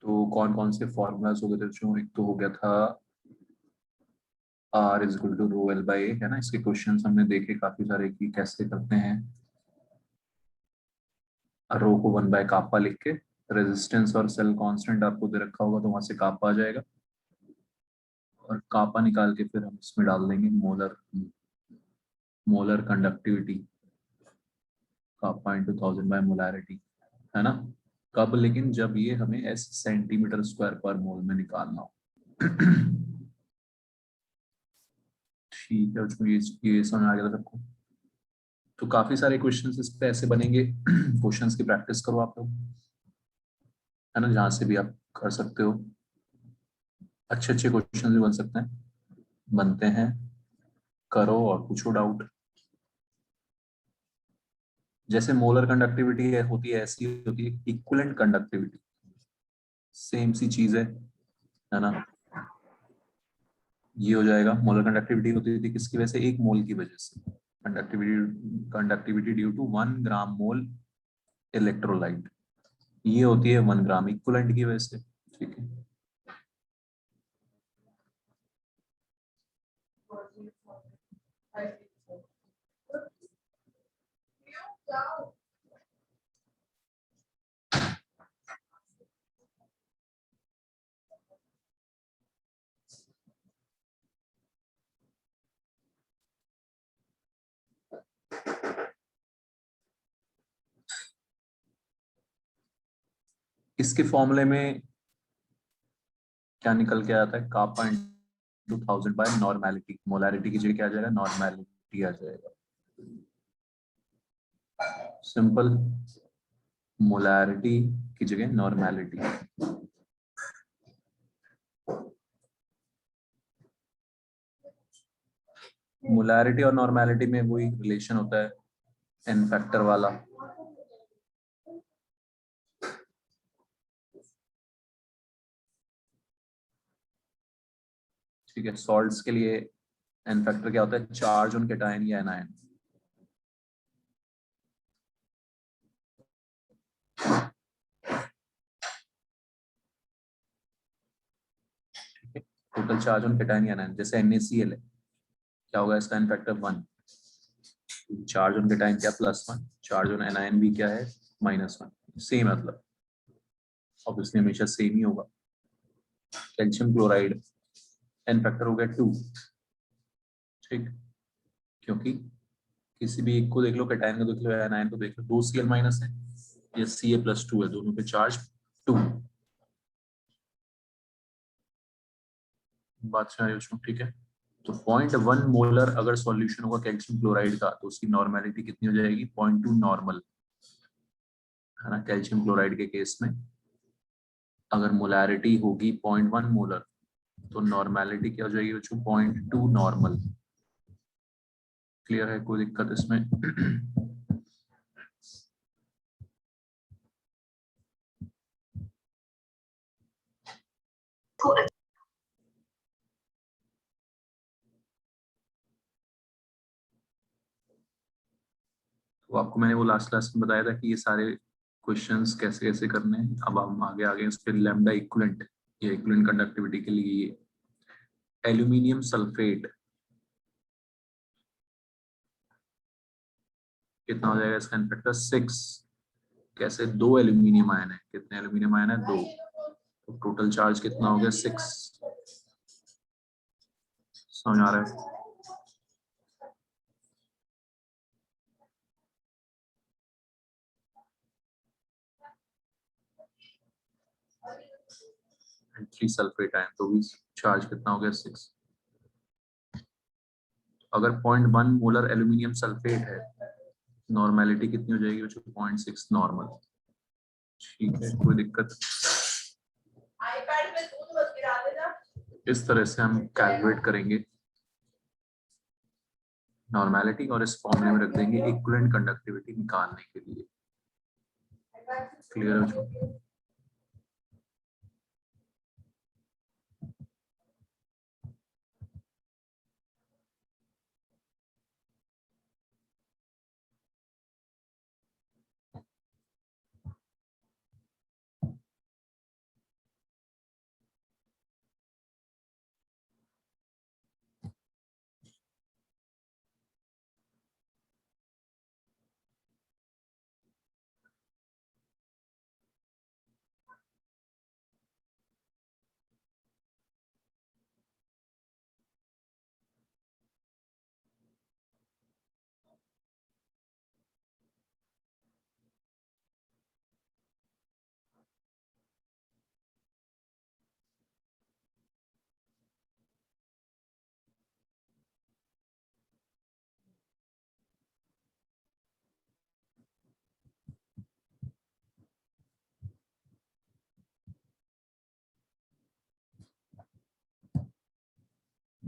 तो कौन कौन से फॉर्मूलाज हो गए थे जो, एक तो हो गया था R is equal to rho L by A, है ना। इसके क्वेश्चंस हमने देखे काफी सारे कि कैसे करते हैं। रो को 1 बाय कापा लिख के, रेजिस्टेंस और सेल कांस्टेंट आपको दे रखा होगा तो वहां से कापा आ जाएगा, और कापा निकाल के फिर हम इसमें डाल देंगे molar molar conductivity, kappa into 1000 by molarity, है ना। कब? लेकिन जब ये हमें एस सेंटीमीटर स्क्वायर पर मोल में निकालना हो। ठीक है, उसमें ये समझ आ गया था सबको। तो काफी सारे क्वेश्चंस इस पे ऐसे बनेंगे। क्वेश्चंस की प्रैक्टिस करो आप लोग, है ना, जहां से भी आप कर सकते हो। अच्छे अच्छे क्वेश्चंस भी बन सकते हैं, बनते हैं। करो और पूछो डाउट। जैसे मोलर कंडक्टिविटी होती है, ऐसी होती है इक्विवेलेंट कंडक्टिविटी, सेम सी चीज है ना। ये हो जाएगा, मोलर कंडक्टिविटी होती थी किसकी वजह से? एक मोल की वजह से। Conductivity due to 1 gram mole electrolyte, ये होती है 1 ग्राम इक्विवेलेंट की वजह से। ठीक है, इसके फॉर्मूले में क्या निकल के आता है? कापा इंटू 1000 बाय नॉर्मेलिटी, मोलैरिटी की जगह क्या आ जाएगा? नॉर्मेलिटी आ जाएगा। सिंपल, मोलैरिटी की जगह नॉर्मेलिटी। मोलैरिटी और नॉर्मेलिटी में वही रिलेशन होता है, एन फैक्टर वाला। ठीक है, सॉल्ट्स के लिए एन फैक्टर क्या होता है? चार्ज ऑन कैटायन या anion. Total charge on cation या एनायन, जैसे NaCl है, क्या होगा इसका N factor? 1। Charge on cation क्या? +1। चार्ज ऑन एनायन भी क्या है? -1। सेम मतलब, ऑब्वियसली हमेशा सेम ही होगा। कैल्शियम क्लोराइड एन फैक्टर हो गया 2। ठीक, क्योंकि किसी भी एक को देख लो, कैटायन को देख लो, एनायन को देख लो, 2Cl- है, ये Ca+2 है, दोनों पे चार्ज 2। बात से आई उसमें, ठीक है। तो 0.1 मोलर अगर सॉल्यूशन होगा कैल्शियम क्लोराइड का, तो उसकी नॉर्मेलिटी कितनी हो जाएगी? 0.2 नॉर्मल, है ना। कैल्शियम क्लोराइड के केस में अगर मोलैरिटी होगी 0.1 मोलर, तो नॉर्मेलिटी क्या हो जाएगी बच्चों? 0.2 नॉर्मल। क्लियर है? कोई दिक्कत इसमें? तो आपको मैंने वो लास्ट क्लास में बताया था कि ये सारे क्वेश्चंस कैसे कैसे करने हैं। अब हम आगे आगे उस पर लैम्डा इक्विवेलेंट, ये इक्विवेलेंट कंडक्टिविटी के लिए ये एल्यूमिनियम सल्फेट कितना हो जाएगा इसका इनफैक्टर? 6। कैसे? 2 एल्यूमिनियम आयन है, कितने एल्यूमिनियम आयन है? 2। तो टोटल चार्ज कितना हो गया? 6। समझ आ रहा है? एंड 3 सल्फेट आयन, तो भी चार्ज कितना हो गया? 6। अगर 0.1 मोलर एल्यूमिनियम सल्फेट है, नॉर्मेलिटी कितनी हो जाएगी बच्चों? 0.6 नॉर्मल। ठीक है, कोई दिक्कत? इस तरह से हम कैलकुलेट करेंगे नॉर्मेलिटी, और इस फॉर्मूले में रख देंगे इक्विवेलेंट कंडक्टिविटी निकालने के लिए। क्लियर है बच्चों?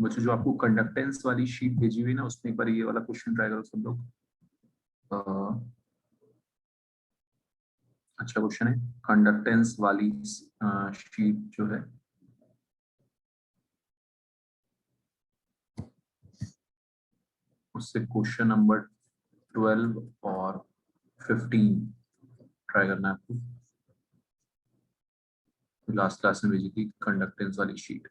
बच्चों जो आपको कंडक्टेंस वाली शीट भेजी हुई ना, उसमें एक बार ये वाला क्वेश्चन ट्राई करो सब लोग। अच्छा क्वेश्चन है, कंडक्टेंस वाली शीट जो है उससे क्वेश्चन नंबर 12 और 15 ट्राई करना है आपको। लास्ट क्लास में भेजी थी कंडक्टेंस वाली शीट।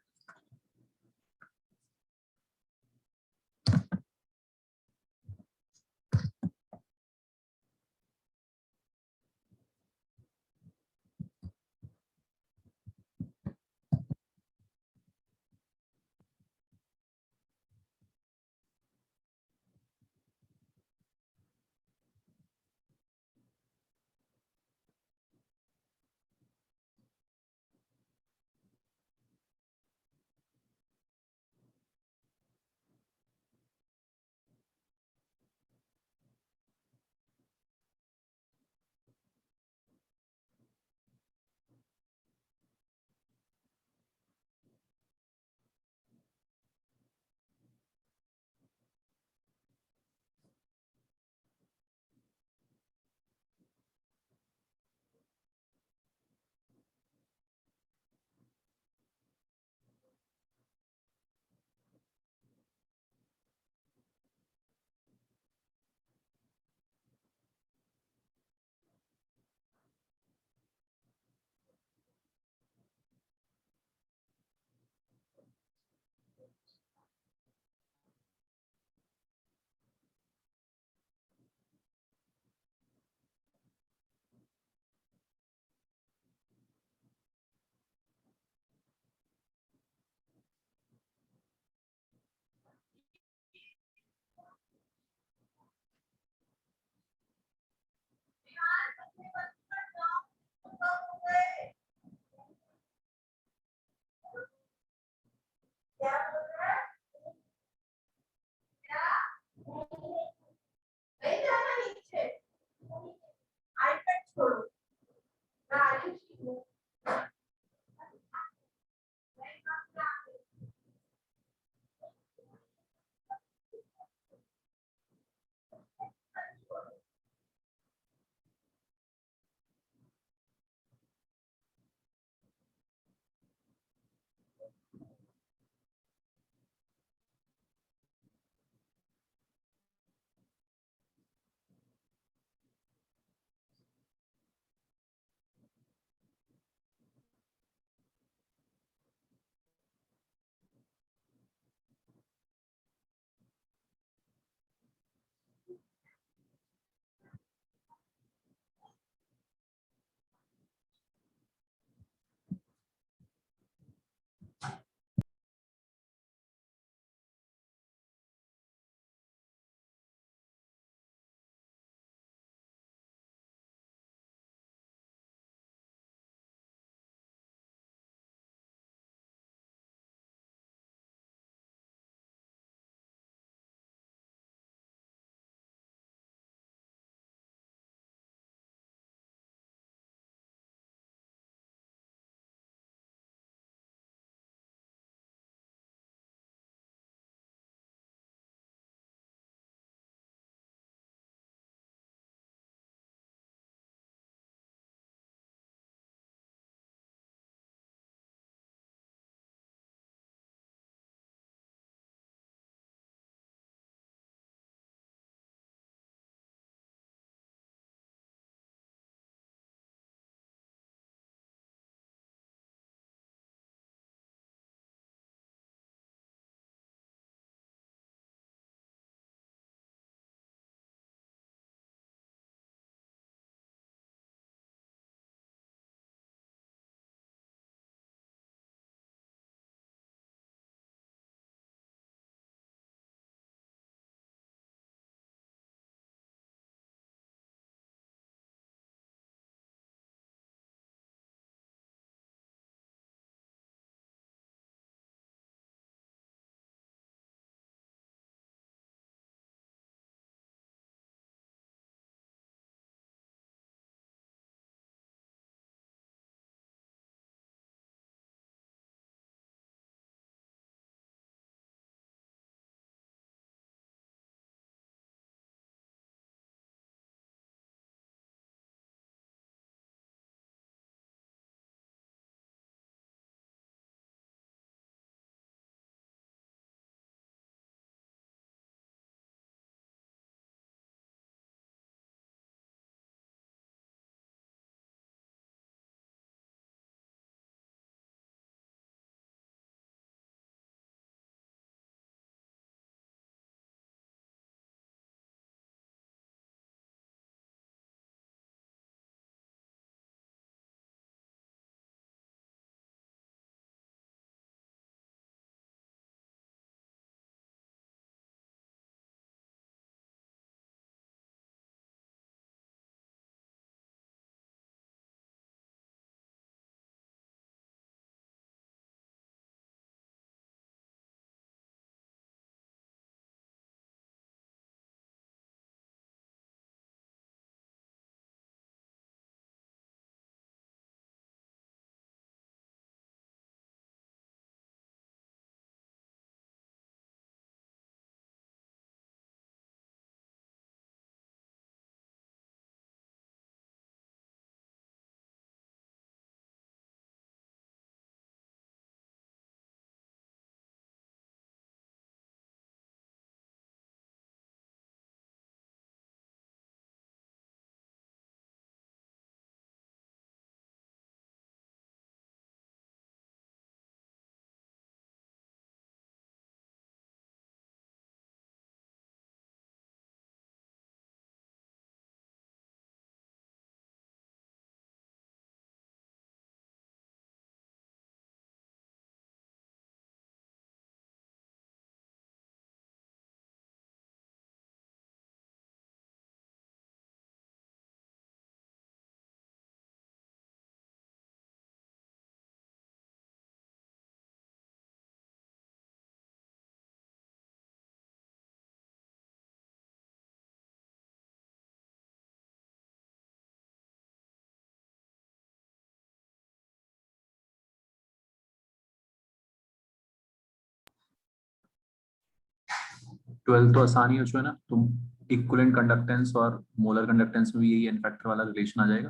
12 तो आसानी हो जो है ना, तुम इक्विवेलेंट कंडक्टेंस और मोलर कंडक्टेंस में भी यही एन फैक्टर वाला रिलेशन आ जाएगा,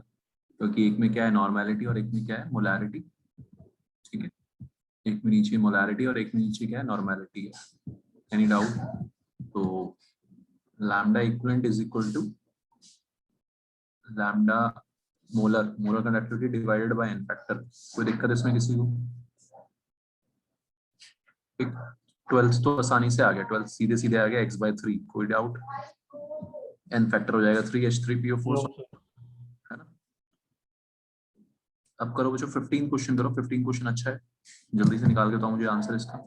क्योंकि एक में क्या है नॉर्मेलिटी और एक में क्या है मोलैरिटी। ठीक है, एक में नीचे मोलैरिटी और एक में नीचे क्या है नॉर्मेलिटी है। Any doubt? तो lambda equivalent is equal to lambda molar conductivity divided by N factor. कोई दिक्कत इसमें किसी को? ठीक, 12 तो आसानी से आ गया, 12 सीधे सीधे आ गया x/3। कोई डाउट? एन फैक्टर हो जाएगा 3H3PO4 नो सर। है ना। अब करो बच्चों 15 क्वेश्चन करो, 15 क्वेश्चन अच्छा है, जल्दी से निकाल के बताओ मुझे आंसर इसका।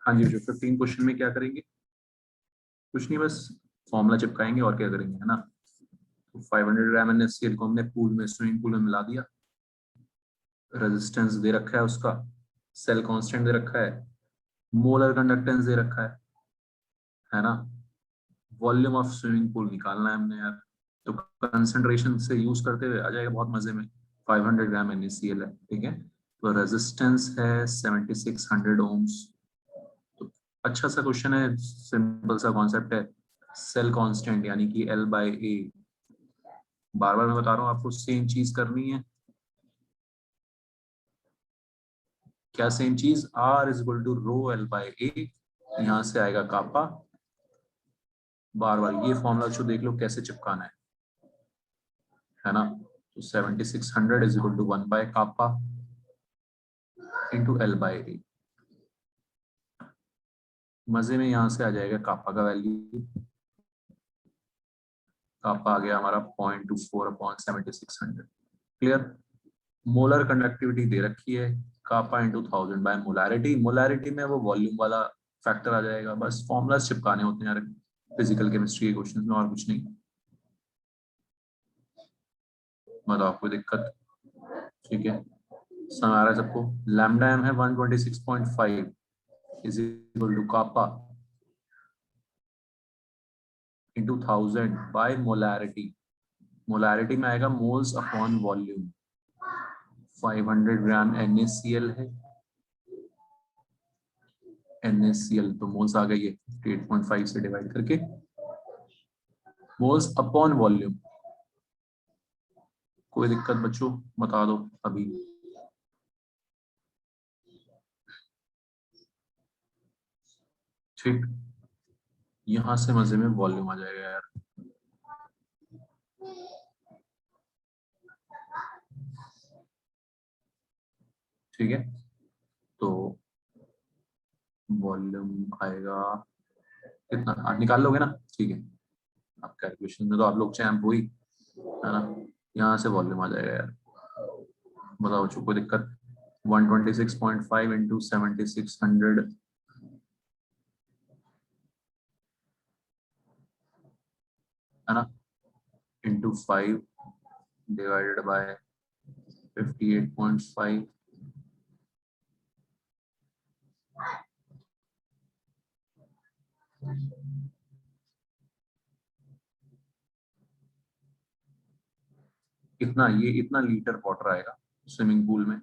हाँ जी, जो 15 क्वेश्चन में क्या करेंगे? कुछ नहीं, बस फॉर्मूला चिपकाएंगे और क्या करेंगे, है ना। तो 500 ग्राम NaCl को हमने पूल में, स्विमिंग पूल में मिला दिया। रेजिस्टेंस दे रखा है उसका, सेल कांस्टेंट दे रखा है, मोलर कंडक्टेंस दे रखा है ना। वॉल्यूम ऑफ स्विमिंग पूल निकालना है हमने यार, तो कंसंट्रेशन से यूज करते हुए आ जाएगा बहुत मजे में। 500 ग्राम NaCl है, ठीक है। तो रेजिस्टेंस है 7600 ओम्स। तो अच्छा सा क्वेश्चन है, सिंपल सा कॉन्सेप्ट है। सेल कांस्टेंट यानी कि L/A, बार बार मैं बता रहा हूँ आपको, सेम चीज करनी है। क्या सेम चीज? R = ρL/A। यहाँ से आएगा कापा। बार बार ये फॉर्मूला जो देख लो कैसे चिपकाना है ना। तो 7600 = 1/kappa into L/A। मजे में यहाँ से आ जाएगा कापा का वैल्यू। कापा आ गया हमारा 0.24/7600। क्लियर? मोलर कंडक्टिविटी दे रखी है, कापा इंटू 1000 बाय मोलैरिटी। मोलैरिटी में वो वॉल्यूम वाला फैक्टर आ जाएगा। बस फॉर्मूला चिपकाने होते हैं यार फिजिकल केमिस्ट्री के क्वेश्चन में, और कुछ नहीं। बताओ कोई दिक्कत? ठीक है, समझ आ रहा है सबको? लैम्डा m है 126.5 is equal to kappa into 1000 by molarity. Molarity में आएगा moles upon volume. 500 gram NaCl है, NaCl तो मोल्स आ गई है 8.5 से डिवाइड करके, मोल्स अपॉन वॉल्यूम। कोई दिक्कत बच्चों? बता दो अभी। ठीक, यहां से मजे में वॉल्यूम आ जाएगा यार। ठीक है, तो वॉल्यूम आएगा कितना, आप निकाल लोगे ना? ठीक है, आप कैलकुलेशन में तो आप लोग चैंप हुई है ना। यहाँ से वॉल्यूम आ जाएगा यार, बताओ बच्चों कोई दिक्कत? 126.5 इंटू 7600 है ना, इंटू 5 डिवाइडेड बाय 58.5। इतना, ये इतना लीटर वाटर आएगा स्विमिंग पूल में।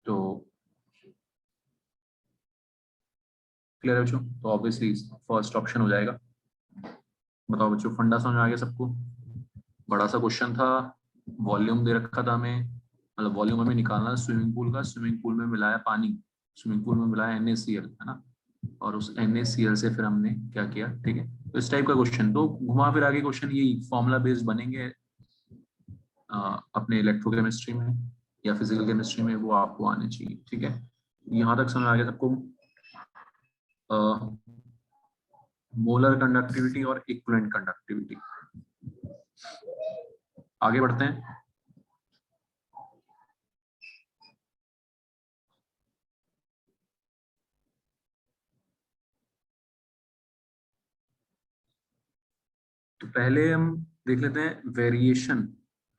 तो क्लियर है बच्चों? तो ऑब्वियसली फर्स्ट ऑप्शन हो जाएगा। बताओ बच्चों, फंडा समझ में आ गया सबको? बड़ा सा क्वेश्चन था, वॉल्यूम दे रखा था हमें, मतलब वॉल्यूम हमें निकालना है स्विमिंग पूल का, स्विमिंग पूल में मिलाया पानी, स्विमिंग पूल में मिलाया NaCl है ना, और उस NaCl से फिर हमने क्या किया। ठीक है, तो इस टाइप का क्वेश्चन, तो घुमा फिर आगे क्वेश्चन यही फॉर्मूला बेस्ड बनेंगे अपने इलेक्ट्रोकेमिस्ट्री में या फिजिकल केमिस्ट्री में, वो आपको आने चाहिए। ठीक है, यहाँ तक समझ आ गया सबको? मोलर कंडक्टिविटी और इक्विवेलेंट कंडक्टिविटी, आगे बढ़ते हैं। तो पहले हम देख लेते हैं वेरिएशन,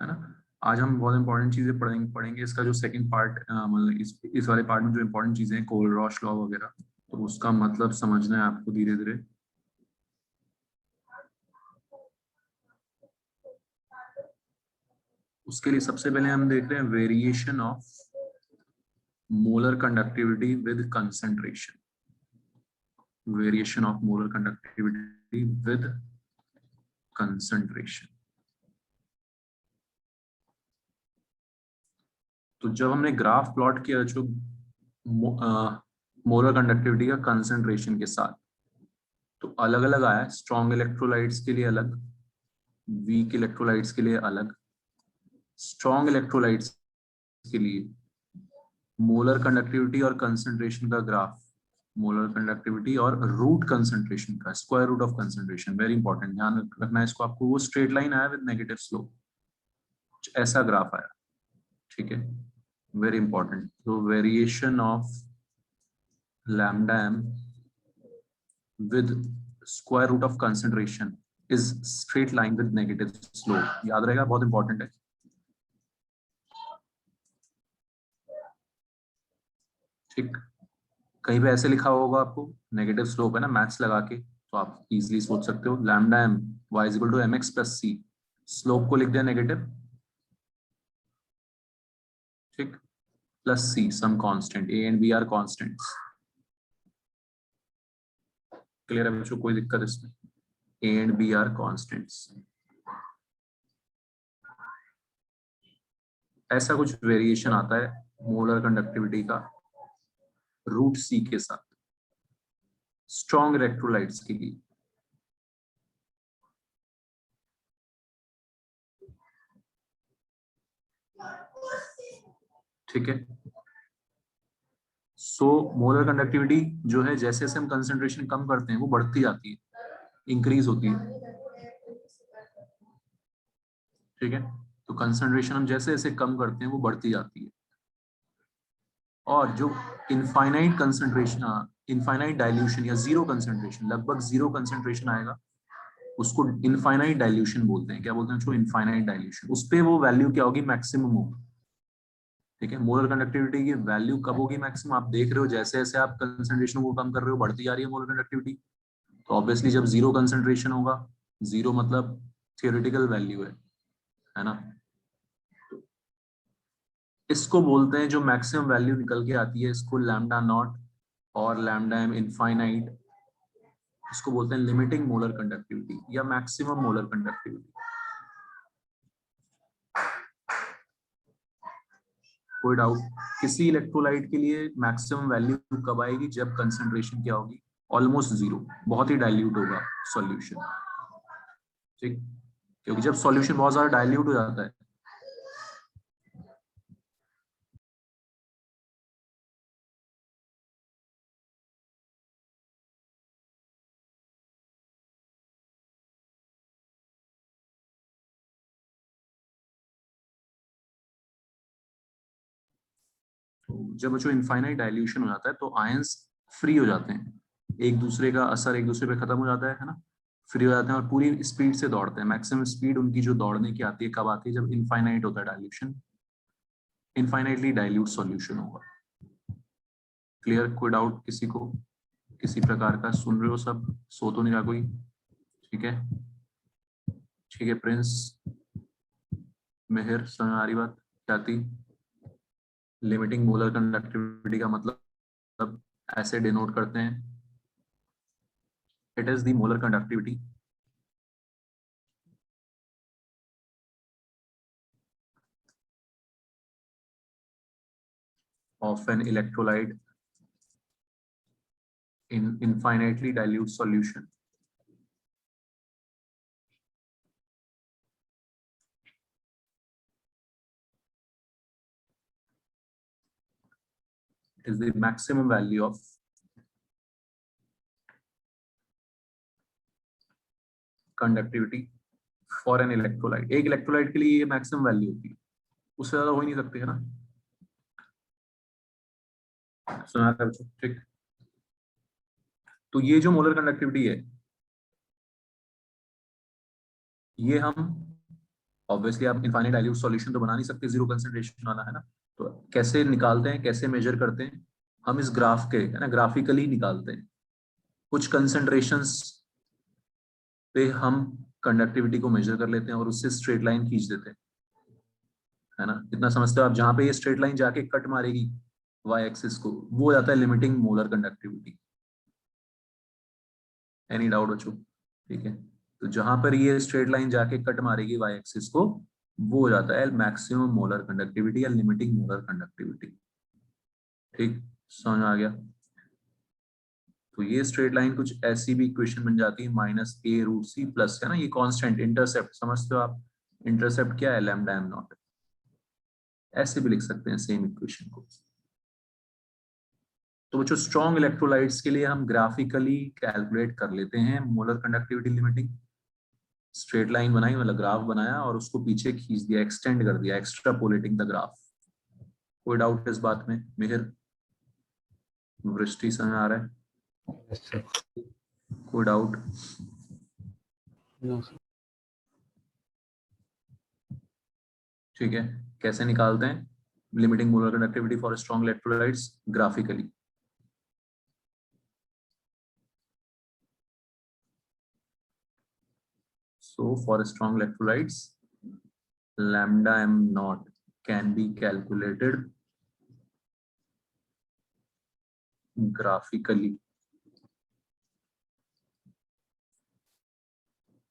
है ना। आज हम बहुत इंपॉर्टेंट चीजें पढ़ेंगे इसका जो सेकंड पार्ट, मतलब इस वाले पार्ट में जो इंपॉर्टेंट चीजें हैं, कोलरॉश लॉ वगैरह, तो उसका मतलब समझना है आपको धीरे धीरे। उसके लिए सबसे पहले हम देख रहे हैं variation of molar conductivity with concentration, variation of molar conductivity with concentration. तो जब हमने ग्राफ प्लॉट किया जो मोलर कंडक्टिविटी का कंसंट्रेशन के साथ, तो अलग अलग आया, स्ट्रॉन्ग इलेक्ट्रोलाइट्स के लिए अलग, वीक इलेक्ट्रोलाइट्स के लिए अलग। स्ट्रॉन्ग इलेक्ट्रोलाइट्स के लिए मोलर कंडक्टिविटी और कंसंट्रेशन का ग्राफ, मोलर कंडक्टिविटी और रूट कंसंट्रेशन का square root of concentration, very important, ध्यान रखना है इसको आपको। वो स्ट्रेट लाइन आया विद नेगेटिव स्लोप, ऐसा ग्राफ आया। ठीक है, वेरी इंपॉर्टेंट। तो variation of lambda m with square root of concentration is straight line with negative slope, याद रहेगा, बहुत इंपॉर्टेंट है। ठीक, कहीं पे ऐसे लिखा होगा आपको, नेगेटिव स्लोप है ना, मैथ्स लगा के तो आप इजीली सोच सकते हो, lambda m y is equal to mx plus c, slope को लिख दिया नेगेटिव, ठीक, plus c some constant, a and b are constants. Clear है बच्चों, कोई दिक्कत इसमें? a and b are constants, ऐसा कुछ वेरिएशन आता है मोलर कंडक्टिविटी का रूट c के साथ स्ट्रॉन्ग इलेक्ट्रोलाइट्स के लिए। ठीक है, सो मोलर कंडक्टिविटी जो है, जैसे जैसे हम कंसंट्रेशन कम करते हैं वो बढ़ती जाती है, इंक्रीज होती है। ठीक है, तो कंसंट्रेशन हम जैसे जैसे कम करते हैं वो बढ़ती जाती है, और जो इनफाइनाइट कंसंट्रेशन, इनफाइनाइट डाइल्यूशन या जीरो कंसंट्रेशन, लगभग जीरो कंसंट्रेशन आएगा, उसको इनफाइनाइट डाइल्यूशन बोलते हैं। क्या बोलते हैं उसको? Infinite dilution. उस पे वो वैल्यू क्या होगी? मैक्सिमम होगी। ठीक है, मोलर कंडक्टिविटी की वैल्यू कब होगी मैक्सिमम? आप देख रहे हो जैसे जैसे आप कंसंट्रेशन को कम कर रहे हो बढ़ती जा रही है मोलर कंडक्टिविटी। तो ऑब्वियसली जब जीरो कंसंट्रेशन होगा, जीरो मतलब थियोरेटिकल वैल्यू है ना, इसको बोलते हैं जो मैक्सिमम वैल्यू निकल के आती है, इसको लैम्डा नॉट और लैम्डा एम इनफाइनाइट, इसको बोलते हैं लिमिटिंग मोलर कंडक्टिविटी या मैक्सिमम मोलर कंडक्टिविटी। कोई डाउट? किसी इलेक्ट्रोलाइट के लिए मैक्सिमम वैल्यू कब आएगी? जब कंसंट्रेशन क्या होगी? ऑलमोस्ट जीरो, बहुत ही डाइल्यूट होगा सॉल्यूशन, ठीक। क्योंकि जब सॉल्यूशन बहुत ज्यादा डाइल्यूट हो जाता है, तो जब जो इनफाइनाइट डाइल्यूशन हो जाता है तो आयंस फ्री हो जाते हैं, एक दूसरे का असर एक दूसरे पे खत्म हो जाता है ना, फ्री हो जाते हैं और पूरी स्पीड से दौड़ते हैं। मैक्सिमम स्पीड उनकी जो दौड़ने की आती है कब आती है? जब इनफाइनाइट होता है डाइल्यूशन, इनफाइनाइटली डाइल्यूट सॉल्यूशन होगा। क्लियर? कोई डाउट किसी को किसी प्रकार का? सुन रहे हो सब? सो तो नहीं रहा कोई? ठीक है, ठीक है। प्रिंस, मेहर, समझ आ रही बात? ख्याति, लिमिटिंग मोलर कंडक्टिविटी का मतलब ऐसे डिनोट करते हैं, it is the molar conductivity of an electrolyte in infinitely dilute solution. It is the maximum value of conductivity for an electrolyte. एक इलेक्ट्रोलाइट के लिए ये मैक्सिमम वैल्यू होती है, उससे ज्यादा हो ही नहीं सकती है ना। सुना था बच्चों? ठीक। तो ये जो मोलर कंडक्टिविटी है, ये हम ऑब्वियसली, आप इनफाइनाइट डाइल्यूट सॉल्यूशन तो बना नहीं सकते जीरो कंसंट्रेशन वाला, है ना। तो कैसे निकालते हैं, कैसे मेजर करते हैं? हम इस ग्राफ के, है ना, ग्राफिकली निकालते हैं। कुछ कंसंट्रेशंस पे हम कंडक्टिविटी को मेजर कर लेते हैं और उससे स्ट्रेट लाइन खींच देते हैं, है ना। इतना समझते हो आप? जहां पे ये स्ट्रेट लाइन जाके कट मारेगी वाई एक्सिस को, वो हो जाता है limiting molar conductivity. Any doubt बच्चों? ठीक है, तो जहां पर ये स्ट्रेट लाइन जाके कट मारेगी वाई एक्सिस को, वो हो जाता है मैक्सिमम मोलर कंडक्टिविटी या लिमिटिंग मोलर कंडक्टिविटी। ठीक, समझ आ गया? तो ये स्ट्रेट लाइन कुछ ऐसी भी इक्वेशन बन जाती है, -a√c प्लस, है ना, ये कांस्टेंट इंटरसेप्ट समझते हो आप? इंटरसेप्ट क्या है? Lambda M not. ऐसे भी लिख सकते हैं सेम इक्वेशन को। तो जो स्ट्रॉन्ग इलेक्ट्रोलाइट्स के लिए हम ग्राफिकली कैलकुलेट कर लेते हैं molar conductivity limiting. Straight line बनाई, मतलब ग्राफ बनाया और उसको पीछे खींच दिया, एक्सटेंड कर दिया, एक्स्ट्रापोलेटिंग द ग्राफ। कोई डाउट इस बात में? मेहर, वृष्टि, समझ आ रहा है? Yes, sir. कोई डाउट? No, sir. ठीक है, कैसे निकालते हैं limiting molar conductivity for strong electrolytes? Graphically. So for strong electrolytes, lambda m naught can be calculated graphically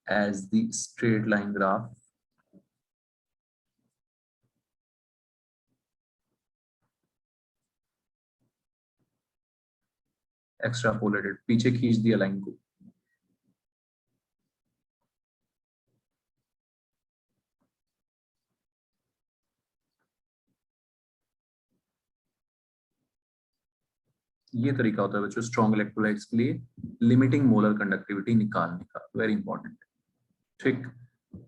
as the straight line graph extrapolated, पीछे खींच दिया लाइन को। ये तरीका होता है बच्चों स्ट्रॉन्ग इलेक्ट्रोलाइट्स के लिए लिमिटिंग मोलर कंडक्टिविटी निकालने का, वेरी इंपॉर्टेंट। ठीक,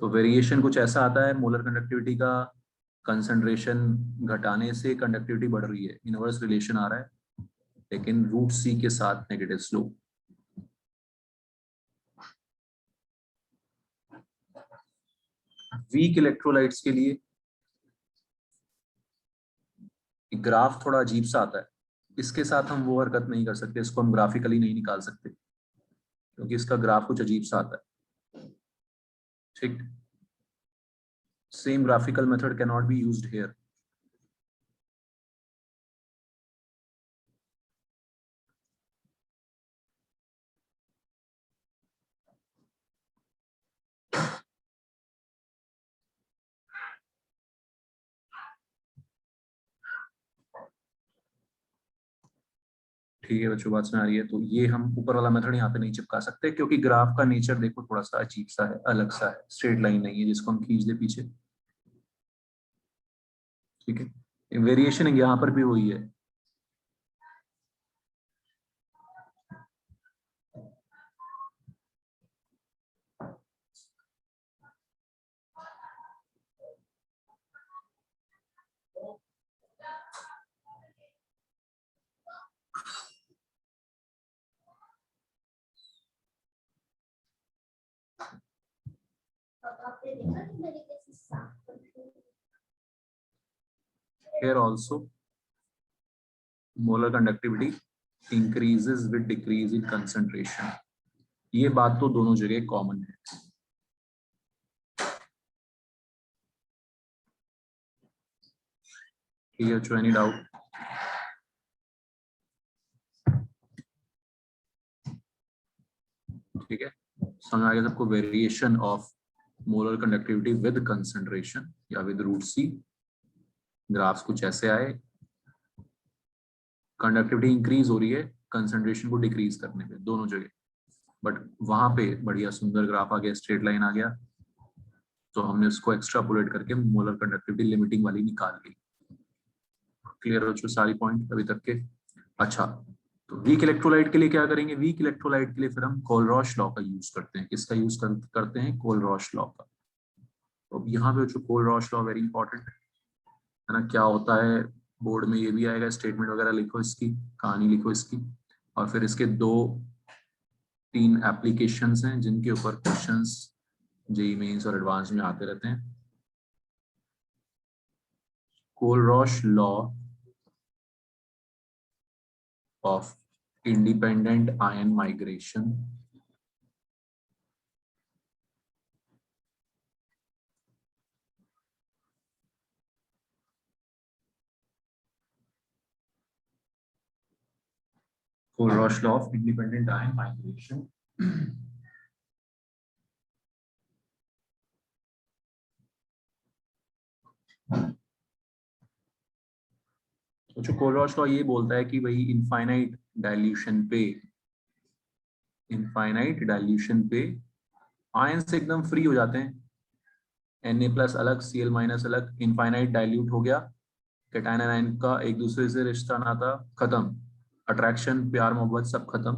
तो वेरिएशन कुछ ऐसा आता है मोलर कंडक्टिविटी का, कंसंट्रेशन घटाने से कंडक्टिविटी बढ़ रही है, इनवर्स रिलेशन आ रहा है, लेकिन √c के साथ नेगेटिव स्लोप। वीक इलेक्ट्रोलाइट्स के लिए ग्राफ थोड़ा अजीब सा आता है, इसके साथ हम वो हरकत नहीं कर सकते, इसको हम ग्राफिकली नहीं निकाल सकते क्योंकि इसका ग्राफ कुछ अजीब सा आता है। ठीक, same graphical method can not be used here. ठीक है बच्चों, बात में आ रही है। तो ये हम ऊपर वाला मेथड यहाँ पे नहीं चिपका सकते क्योंकि ग्राफ का नेचर देखो थोड़ा सा अजीब सा है, अलग सा है, स्ट्रेट लाइन नहीं है जिसको हम खींच दे पीछे। ठीक है, वेरिएशन यहाँ पर भी हुई है। Here also molar conductivity increases with decrease in concentration. ये बात तो दोनों जगह कॉमन है। ठीक है बच्चों, एनी डाउट? ठीक है, समझ आ गया सबको? Variation of molar conductivity with concentration या विद रूट सी। ग्राफ्स कुछ ऐसे आए, कंडक्टिविटी इंक्रीज हो रही है कंसंट्रेशन को डिक्रीज करने पे दोनों जगह, बट वहां पे बढ़िया सुंदर ग्राफ आ गया, स्ट्रेट लाइन आ गया, तो हमने उसको एक्स्ट्रापोलेट करके मोलर कंडक्टिविटी लिमिटिंग वाली निकाल ली। क्लियर हो चुके सारी पॉइंट अभी तक के? अच्छा, तो वीक इलेक्ट्रोलाइट के लिए क्या करेंगे? वीक इलेक्ट्रोलाइट के लिए फिर हम कोलरॉश लॉ का यूज करते हैं। किसका यूज करते हैं? कोलरॉश लॉ का। तो यहाँ पे जो कोलरॉश लॉ वेरी इंपॉर्टेंट है ना, क्या होता है बोर्ड में ये भी आएगा, स्टेटमेंट वगैरह लिखो, इसकी कहानी लिखो इसकी, और फिर इसके 2-3 एप्लीकेशंस हैं जिनके ऊपर क्वेश्चंस जेईई मेंस और एडवांस में आते रहते हैं। Kohlrausch law of independent ion migration, Kohlrausch law of independent ion migration. तो जो कोलरॉश लॉ ये बोलता है कि भाई इनफाइनाइट डाइल्यूशन पे आयंस एकदम फ्री हो जाते हैं, Na+ अलग, Cl- अलग, इनफाइनाइट डाइल्यूट हो गया, कैटायन आयन का एक दूसरे से रिश्ता नाता खत्म, अट्रैक्शन प्यार मोहब्बत सब खत्म,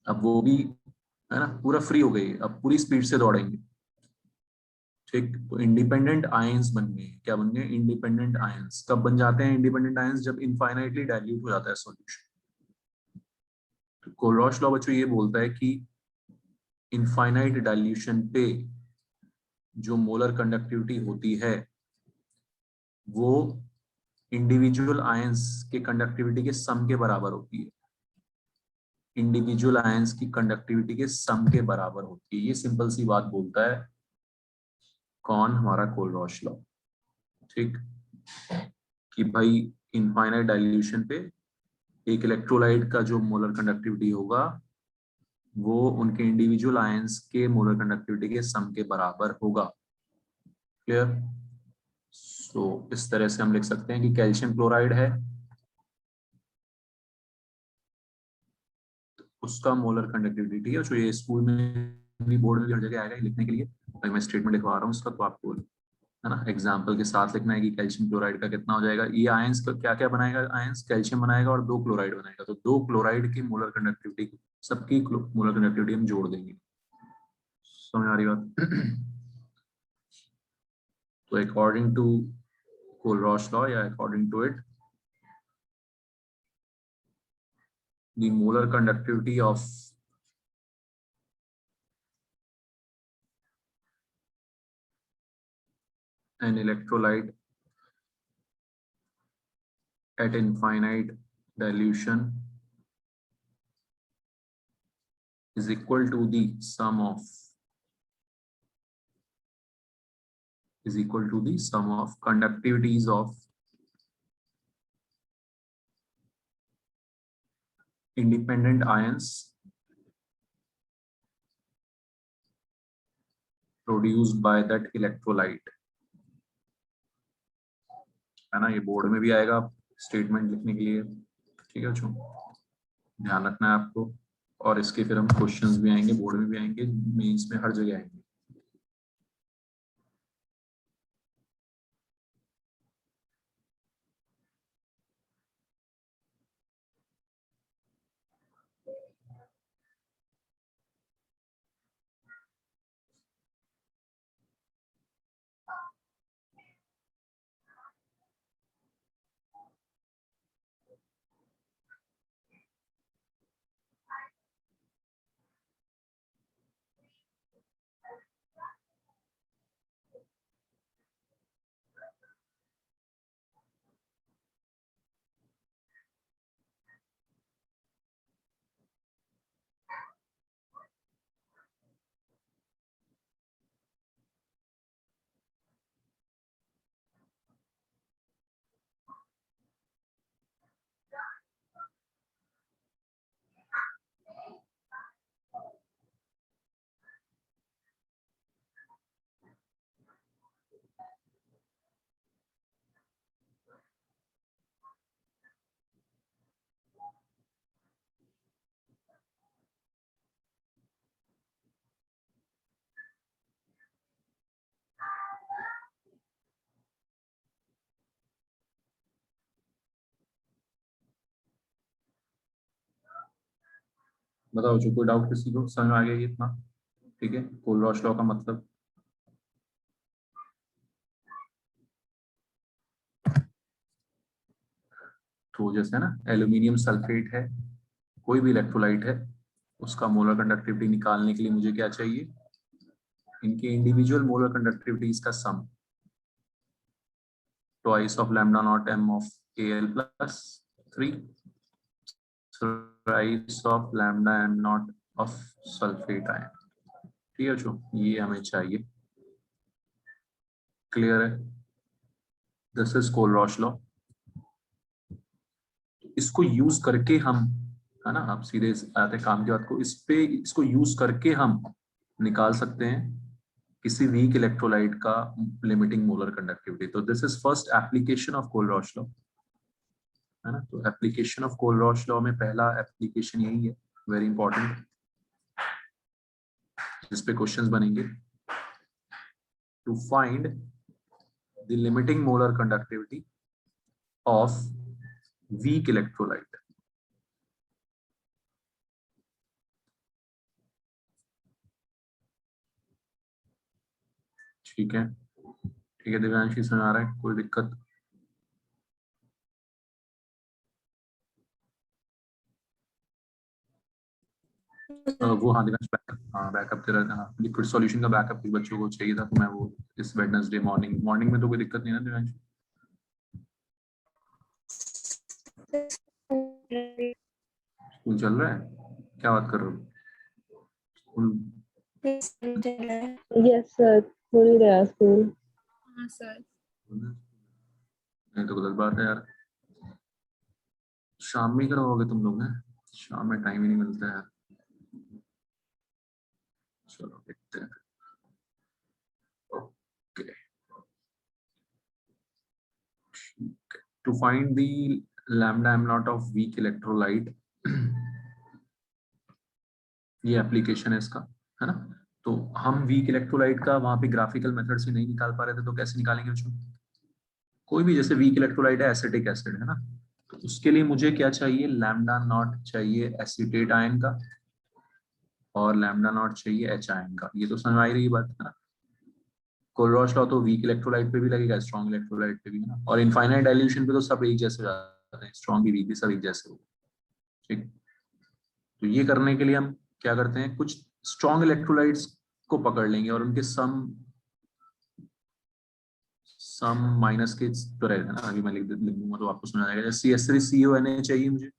अब वो भी है ना पूरा फ्री हो गई, अब पूरी स्पीड से दौड़ेंगे। ठीक, तो इंडिपेंडेंट आयंस बन गए। क्या बन गए? Independent ions. कब बन जाते हैं इंडिपेंडेंट आयंस? जब इनफाइनाइटली डाइल्यूट हो जाता है सॉल्यूशन। तो कोलरॉश लॉ बच्चों ये बोलता है कि इनफाइनाइट डाइल्यूशन पे जो मोलर कंडक्टिविटी होती है वो इंडिविजुअल आयंस के कंडक्टिविटी के सम के बराबर होती है। इंडिविजुअल आयंस की कंडक्टिविटी के सम के बराबर होती है। ये सिंपल सी बात बोलता है कौन? हमारा कोलरॉश लॉ। ठीक, कि भाई इनफाइनाइट डाइल्यूशन पे एक इलेक्ट्रोलाइट का जो मोलर कंडक्टिविटी होगा वो उनके इंडिविजुअल आयंस के मोलर कंडक्टिविटी के सम के बराबर होगा। क्लियर? सो इस तरह से हम लिख सकते हैं कि कैल्शियम क्लोराइड है, उसका मोलर कंडक्टिविटी, ठीक है, जो ये स्कूल में भी बोर्ड में भी हर जगह आएगा लिखने के लिए, अगर मैं स्टेटमेंट लिखवा रहा हूँ इसका तो आपको है ना एग्जाम्पल के साथ लिखना है कि कैल्शियम क्लोराइड का कितना हो जाएगा। ये आयंस का क्या क्या बनाएगा? आयंस कैल्शियम बनाएगा और 2 क्लोराइड बनाएगा, तो 2 क्लोराइड की मोलर कंडक्टिविटी, सबकी मोलर कंडक्टिविटी हम जोड़ देंगे। समझ आ रही बात? तो अकॉर्डिंग टू कोलरॉश लॉ या according to it, the molar conductivity of an electrolyte at infinite dilution is equal to the sum of conductivities of independent ions produced by that electrolyte। है ना, ये बोर्ड में भी आएगा statement लिखने के लिए। ठीक है बच्चों? ध्यान रखना है आपको। और इसके फिर हम क्वेश्चंस भी आएंगे, बोर्ड में भी आएंगे, मेंस में, हर जगह आएंगे। बताओ जो कोई डाउट किसी को समझ में आ गया ये इतना? ठीक है, कोलरॉश लॉ का मतलब तो जैसे है ना, एल्यूमिनियम सल्फेट है, कोई भी इलेक्ट्रोलाइट है, उसका मोलर कंडक्टिविटी निकालने के लिए मुझे क्या चाहिए? इनके इंडिविजुअल मोलर कंडक्टिविटीज का सम, twice of lambda naught m of Al plus 3, thrice of lambda m naught of sulfate ion। ठीक है जो ये हमें चाहिए। क्लियर है? This is Kohlrausch law. इसको यूज करके हम, है ना, आप सीधे आते हैं काम की बात को, इस पे इसको यूज करके हम निकाल सकते हैं किसी वीक इलेक्ट्रोलाइट का लिमिटिंग मोलर कंडक्टिविटी। तो this is first application of Kohlrausch law, है ना। तो एप्लीकेशन ऑफ कोलरॉश लॉ में पहला एप्लीकेशन यही है, वेरी इंपॉर्टेंट, जिस पे क्वेश्चंस बनेंगे। To find the limiting molar conductivity of weak electrolyte. ठीक है, ठीक है दिव्यांशी, समझ आ रहा है? कोई दिक्कत? वो हाँ दिव्यांश, बैकअप, हाँ बैकअप तेरा, हाँ लिक्विड सॉल्यूशन का बैकअप कुछ बच्चों को चाहिए था, तो मैं वो इस वेडनेसडे मॉर्निंग मॉर्निंग में तो कोई दिक्कत नहीं है ना दिव्यांश? स्कूल चल रहा है? क्या बात कर रहे हो? स्कूल? यस सर, पूरी रहा स्कूल। हाँ सर। नहीं तो गलत बात है यार, शाम में ही करवाओगे तुम लोग हैं? शाम में टाइम ही नहीं मिलता है। चलो देखते हैं। Okay, to find the lambda M not of weak electrolyte, ये एप्लीकेशन है इसका, है ना। तो हम वीक इलेक्ट्रोलाइट का वहां पे ग्राफिकल मेथड से नहीं निकाल पा रहे थे, तो कैसे निकालेंगे बच्चों? कोई भी जैसे वीक इलेक्ट्रोलाइट है, एसिटिक एसिड है ना, तो उसके लिए मुझे क्या चाहिए? लैम्डा नॉट चाहिए एसिटेट आयन का, और लैम्डा नॉट चाहिए एच आयन का। ये तो समझ आ ही रही बात है ना। कोलरॉश लॉ तो वीक इलेक्ट्रोलाइट पे भी लगेगा, स्ट्रॉन्ग इलेक्ट्रोलाइट पे भी, है ना। और इनफाइनाइट डाइल्यूशन पे तो सब एक जैसे जाते हैं, स्ट्रॉन्ग भी वीक भी सब एक जैसे हो। ठीक, तो ये करने के लिए हम क्या करते हैं, कुछ स्ट्रॉन्ग इलेक्ट्रोलाइट्स को पकड़ लेंगे और उनके सम सम माइनस के तो रहेगा ना। अभी मैं लिख दूंगा तो आपको समझ आएगा। जैसे CH3CONA चाहिए मुझे,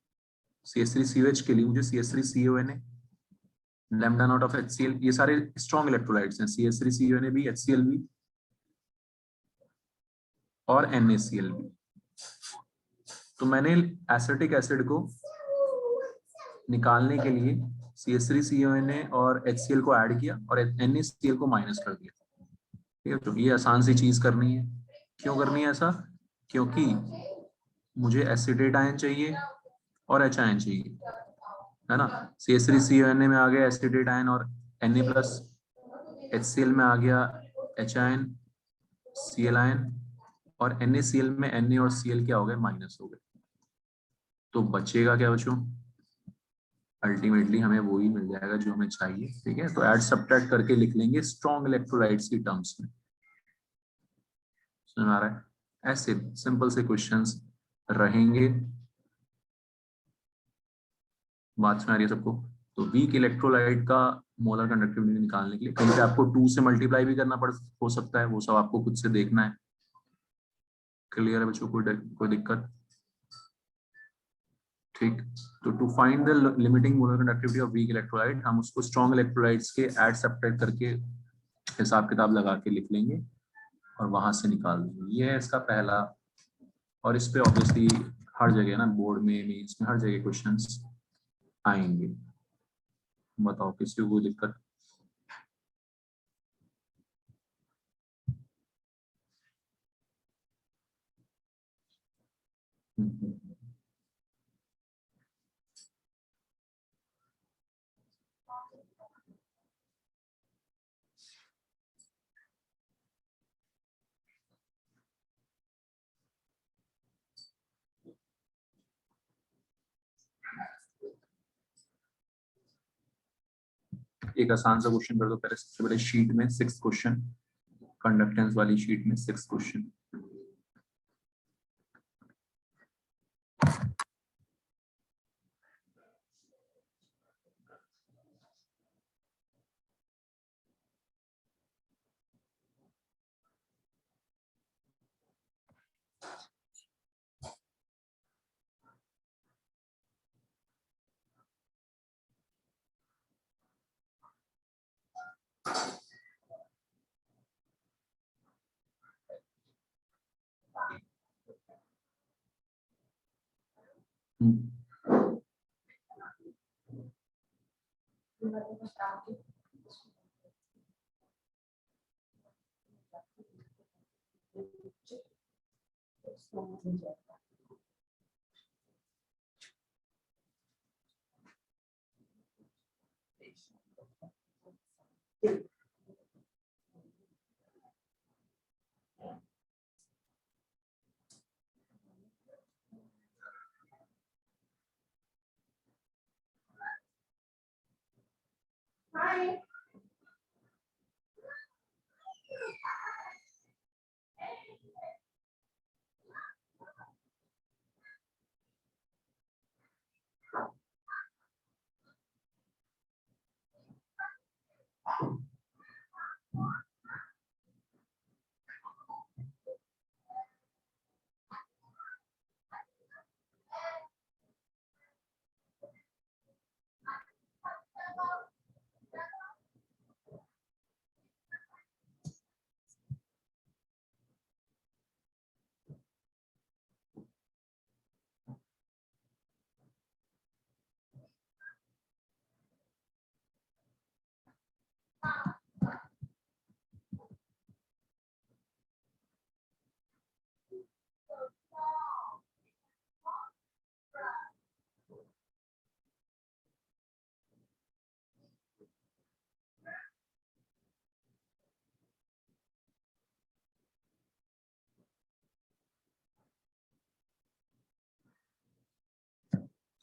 CH3COH के लिए मुझे CH3CONA, lambda naught of HCl, ये सारे स्ट्रॉन्ग इलेक्ट्रोलाइट्स हैं, CH3CONA भी, HCl भी और NaCl भी। तो मैंने एसिटिक एसिड को निकालने के लिए CH3CONA और HCl को ऐड किया और NaCl को माइनस कर दिया। ठीक है, तो ये आसान सी चीज करनी है। क्यों करनी है ऐसा? क्योंकि मुझे एसिटेट आयन चाहिए और H आयन चाहिए, है ना। CH3CONA में आ गया एसिडेट आयन और Na+, HCl में आ गया H आयन, Cl आयन, और NaCl में Na और Cl क्या हो गए, माइनस हो गए। तो बचेगा क्या बच्चों, अल्टीमेटली हमें वो ही मिल जाएगा जो हमें चाहिए। ठीक है, तो ऐड सब्ट्रैक्ट करके लिख लेंगे स्ट्रॉन्ग इलेक्ट्रोलाइट्स की टर्म्स में। समझ आ रहा है, ऐसे सिंपल से क्वेश्चंस रहेंगे। बात सुना रही है सबको। तो वीक इलेक्ट्रोलाइट का मोलर कंडक्टिविटी निकालने के लिए कहीं पे आपको 2 से मल्टीप्लाई भी करना पड़ हो सकता है, वो सब आपको खुद से देखना है। क्लियर है बच्चों, कोई दिक्कत? ठीक। तो to find the limiting molar conductivity of weak electrolyte, हम उसको स्ट्रॉन्ग इलेक्ट्रोलाइट्स के ऐड सब्ट्रैक्ट करके हिसाब किताब लगा के लिख लेंगे और वहां से निकाल देंगे। ये है इसका पहला। और इस पे ऑब्वियसली हर जगह ना, बोर्ड में, मेंस में, हर जगह क्वेश्चंस आएंगे। बताओ किसी को कोई दिक्कत? एक आसान सा क्वेश्चन कर दो पहले, सबसे पहले शीट में 6 क्वेश्चन, कंडक्टेंस वाली शीट में 6 क्वेश्चन।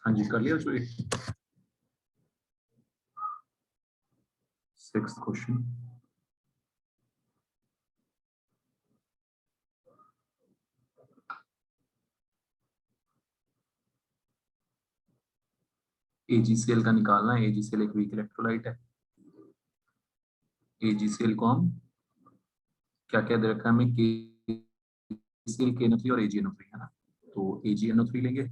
हाँ जी, कर लिया बच्चों। 6th question. AgCl का निकालना है। AgCl एक वीक इलेक्ट्रोलाइट है। AgCl को हम क्या क्या दे रखा है हमें, KCl, KNO3 और AgNO3, है ना। तो AgNO3 लेंगे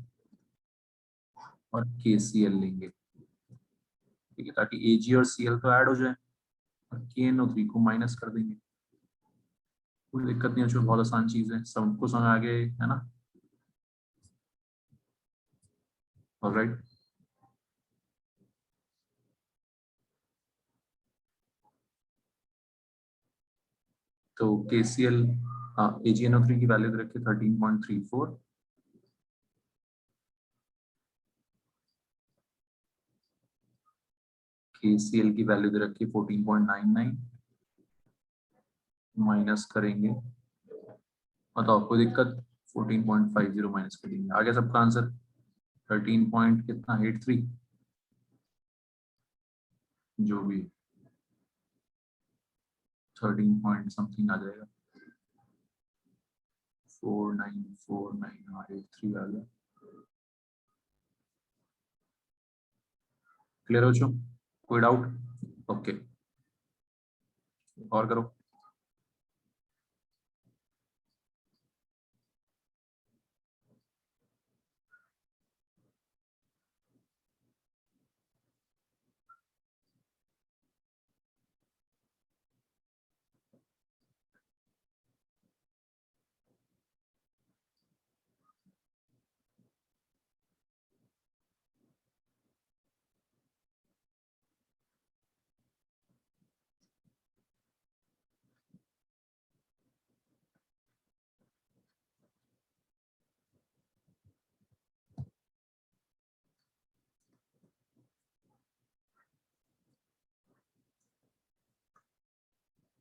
और KCl लेंगे। ठीक है, ताकि Ag और Cl तो ऐड हो जाए और KNO3 को माइनस कर देंगे। कोई दिक्कत नहीं है, बहुत आसान चीज है, सबको समझ आ गए, है ना। ऑलराइट। तो KCl, हाँ, AgNO3 की वैल्यू दे रखी 13.34, KCl की वैल्यू दे रखी 14.99 माइनस करेंगे, बताओ कोई दिक्कत? 14.50 माइनस कर देंगे, आ गया सबका आंसर 13 पॉइंट कितना 83, जो भी 13 पॉइंट समथिंग आ जाएगा, 494983 आ गया। क्लियर हो चुका? कोई डाउट? ओके, और करो।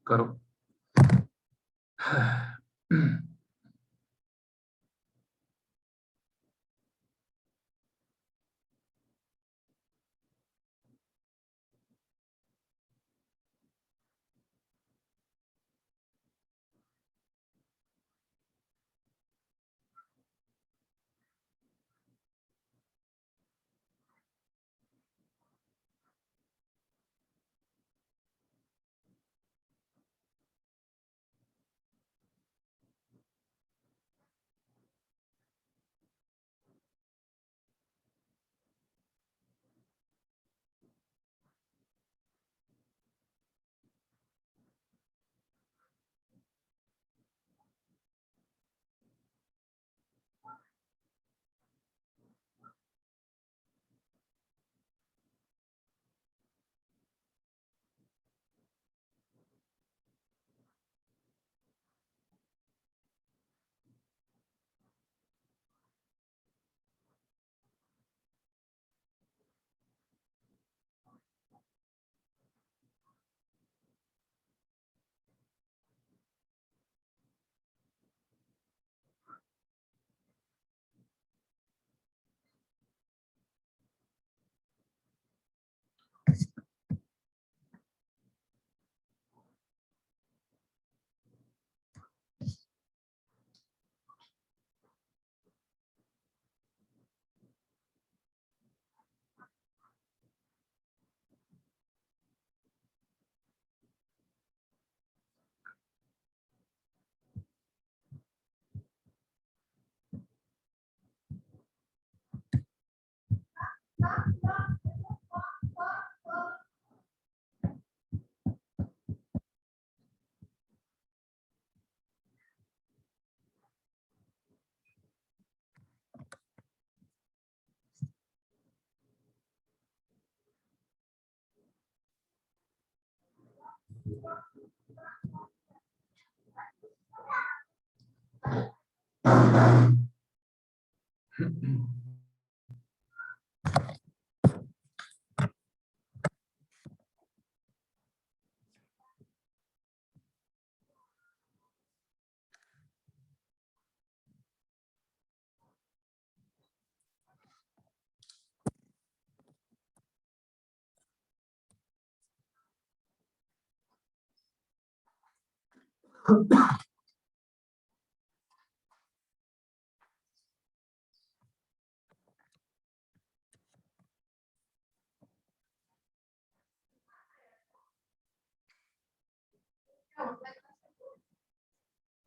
करो।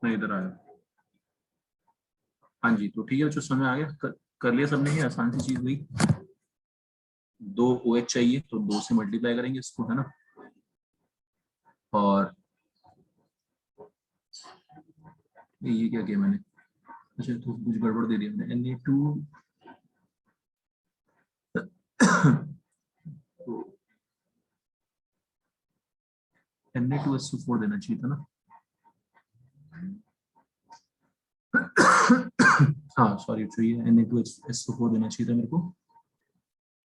मैं इधर आया। हाँ जी, तो ठीक है, जो समय आ गया कर लिया सबने, ही आसान सी चीज हुई। 2 OH चाहिए तो 2 से मल्टीप्लाई करेंगे इसको, है ना। और ये क्या किया मैंने, अच्छा तो कुछ गड़बड़ दे दिया मैंने, Na2 तो Na2SO4 देना चाहिए था ना। हाँ सॉरी, चाहिए Na2SO4 देना चाहिए था मेरे को,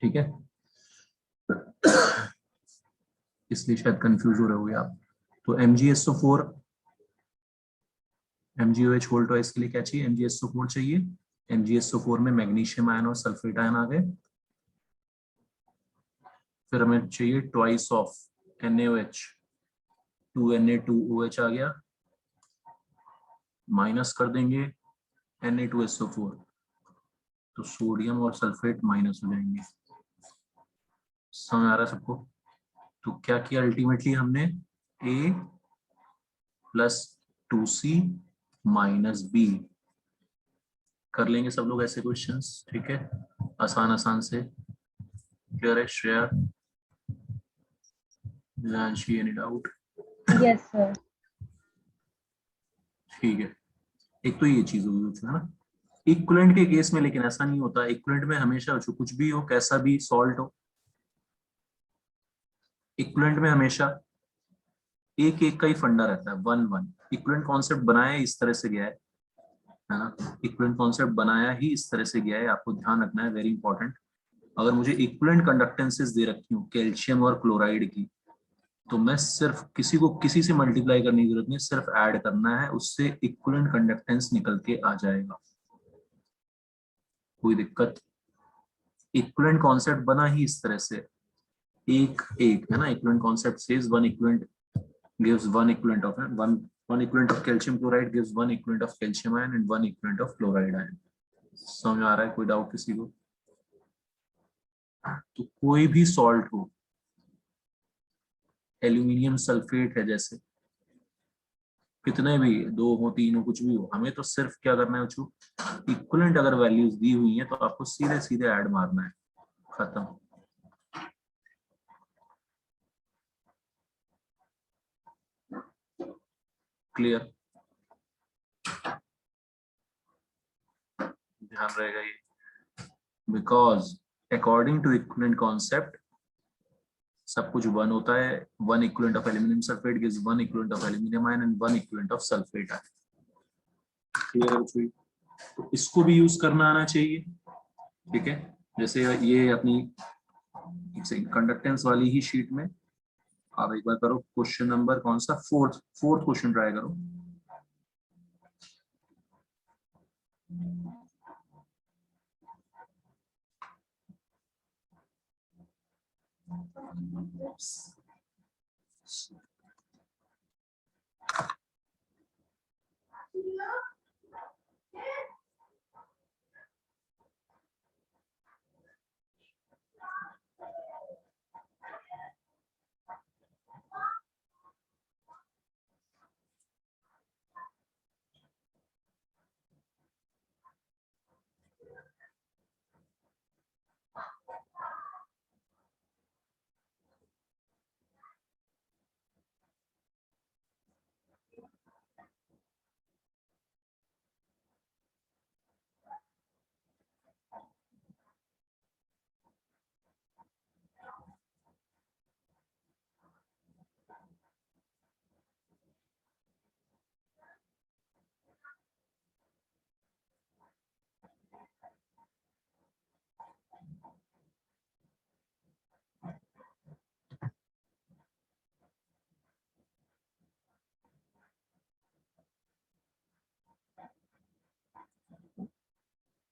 ठीक है। इसलिए शायद कंफ्यूज हो रहे होगे आप। तो MgSO4 MgOH होल ट्वाइस के लिए क्या चाहिए, MgSO4 चाहिए। MgSO4 में मैग्नीशियम आयन और सल्फेट आयन आ गए। फिर हमें चाहिए ट्वाइस ऑफ NaOH, 2Na2OH आ गया, माइनस कर देंगे Na2SO4, तो सोडियम और सल्फेट माइनस हो जाएंगे। समझ आ रहा है सबको? तो क्या किया अल्टीमेटली हमने, A plus 2C minus B। कर लेंगे सब लोग ऐसे क्वेश्चंस, ठीक है, आसान आसान से। क्लियर है Shreya? Janshi any doubt? Yes, sir. ठीक है, एक तो ये चीज होगी है ना। इक्विवेलेंट के केस में लेकिन ऐसा नहीं होता। इक्विवेलेंट में हमेशा जो कुछ भी हो, कैसा भी सॉल्ट हो, इक्विवेलेंट में हमेशा एक एक का ही फंडा रहता है, 1-1। इक्विवेलेंट कॉन्सेप्ट बनाया इस तरह से गया है ना, इक्विवेलेंट कॉन्सेप्ट बनाया ही इस तरह से गया है, आपको ध्यान रखना है, वेरी इंपॉर्टेंट। अगर मुझे इक्विवेलेंट कंडक्टेंसेस दे रखी हो कैल्शियम और क्लोराइड की, तो मैं सिर्फ किसी को किसी से मल्टीप्लाई करने की जरूरत नहीं, सिर्फ ऐड करना है, उससे इक्विवेलेंट कंडक्टेंस निकल के आ जाएगा, कोई दिक्कत। इक्विवेलेंट कॉन्सेप्ट बना ही इस तरह से, एक एक है ना। Equivalent concept says one equivalent gives one equivalent of one equivalent of calcium chloride gives one equivalent of calcium ion and one equivalent of chloride ion। समझ आ रहा है? कोई डाउट किसी को? तो कोई भी सॉल्ट हो, एल्यूमिनियम सल्फेट है जैसे, कितने भी दो हो तीन हो कुछ भी हो, हमें तो सिर्फ क्या करना है बच्चों, इक्विवेलेंट अगर वैल्यूज दी हुई है तो आपको सीधे सीधे ऐड मारना है, खत्म। क्लियर? ध्यान रहेगा ये, because according to equivalent concept सब कुछ वन होता है। One equivalent of aluminium sulphate gives one equivalent of aluminium ion and one equivalent of sulphate ion. Clear है बच्चों? तो इसको भी यूज करना आना चाहिए, ठीक है। जैसे ये अपनी कंडक्टेंस वाली ही शीट में आप एक बार करो, क्वेश्चन नंबर कौन सा, फोर्थ क्वेश्चन ट्राई करो।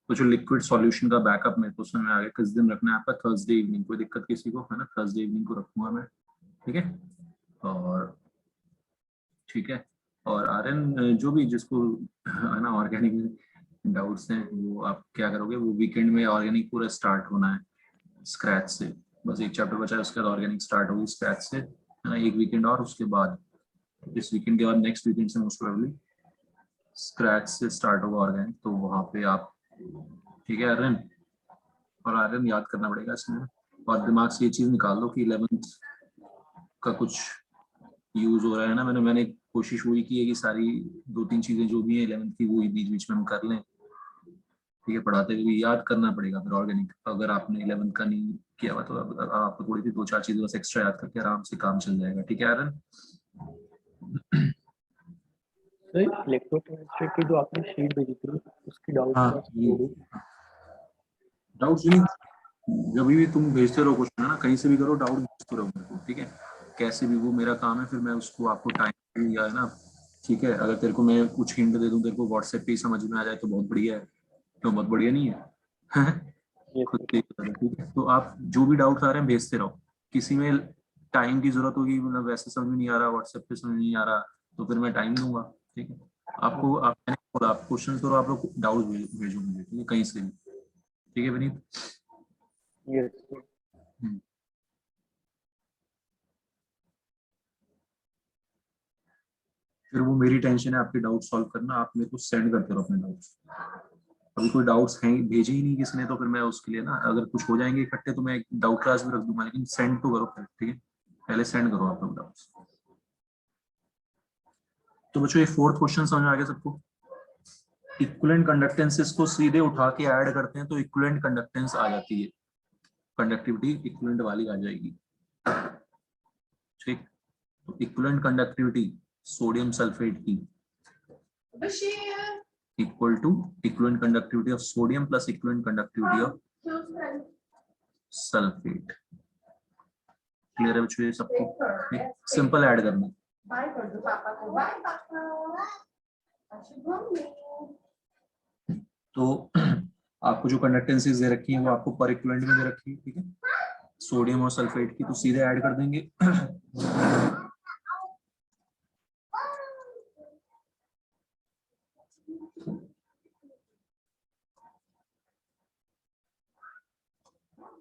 तो जो लिक्विड सॉल्यूशन का बैकअप मेरे को समझ में आ गया, किस दिन रखना है आपका, थर्सडे इवनिंग। कोई दिक्कत किसी को है ना, थर्सडे इवनिंग को रखूंगा मैं, ठीक है। और ठीक है, और आर्यन जो भी जिसको है ना ऑर्गेनिक डाउट्स हैं, वो आप क्या करोगे, वो वीकेंड में ऑर्गेनिक पूरा स्टार्ट होना है स्क्रैच से। बस एक चैप्टर बचा है, उसके बाद ऑर्गेनिक स्टार्ट होगी स्क्रैच से, है ना, एक वीकेंड और उसके बाद, इस वीकेंड के बाद नेक्स्ट वीकेंड से मोस्ट प्रोबेबली स्क्रैच से स्टार्ट होगा ऑर्गेनिक। तो वहाँ पे आप, ठीक है आर्यन, और आर्यन याद करना पड़ेगा इसमें, और दिमाग से ये चीज निकाल दो कि 11th का कुछ यूज हो रहा है ना। मैंने कोशिश वही की है कि सारी दो तीन चीजें जो भी है 11th की वो बीच बीच में हम कर लें, ठीक है। पढ़ाते हुए याद करना पड़ेगा फिर ऑर्गेनिक, अगर आपने 11th का नहीं किया हुआ तो आपको थोड़ी सी दो चार चीजें बस एक्स्ट्रा याद करके आराम से काम चल जाएगा, ठीक है आर्यन। सर इलेक्ट्रोकेमिस्ट्री की जो आपने शीट भेजी थी उसकी डाउट हाँ डाउट्स नहीं, जब भी तुम भेजते रहो क्वेश्चन है ना, कहीं से भी करो, डाउट भेजते रहो मेरे को, ठीक है। कैसे भी वो मेरा काम है, फिर मैं उसको आपको टाइम दिया है ना, ठीक है। अगर तेरे को मैं कुछ हिंट दे दूं, तेरे को व्हाट्सएप पे ही समझ में आ जाए तो बहुत बढ़िया है, तो बहुत बढ़िया नहीं है। यस खुद सर। देख लेना, ठीक है। तो आप जो भी डाउट्स आ रहे हैं भेजते रहो, किसी में टाइम की जरूरत होगी, मतलब वैसे समझ में नहीं आ रहा, व्हाट्सएप पे समझ में नहीं आ रहा, तो फिर मैं टाइम दूंगा, ठीक है। आपको आप क्वेश्चन करो, आप लोग डाउट भेजो मुझे, ठीक है, कहीं से भी, ठीक है विनीत। Yes sir. हम्म। फिर वो मेरी टेंशन है आपके डाउट सॉल्व करना, आप मेरे को सेंड करते रहो अपने डाउट्स। अभी कोई डाउट्स हैं भेजे ही नहीं किसी ने, तो फिर मैं उसके लिए ना, अगर कुछ हो जाएंगे इकट्ठे तो मैं एक डाउट क्लास भी रख दूंगा, लेकिन सेंड तो करो पहले, ठीक है। पहले सेंड करो आप लोग डाउट्स। तो बच्चों ये फोर्थ क्वेश्चन समझ में आ गया सबको। इक्विवेलेंट कंडक्टेंसेस को सीधे उठा के ऐड करते हैं तो इक्विवेलेंट कंडक्टेंस आ जाती है, कंडक्टिविटी इक्विवेलेंट वाली आ जाएगी, ठीक। तो इक्विवेलेंट कंडक्टिविटी सोडियम सल्फेट की equal to equivalent conductivity of sodium plus equivalent conductivity of sulphate. Clear है बच्चों ये सबको? सिंपल ऐड करना। तो आपको जो कंडक्टेंसेस दे रखी है वो आपको पर इक्विवेलेंट में दे रखी है, ठीक है। सोडियम और सल्फेट की, तो सीधे ऐड कर देंगे।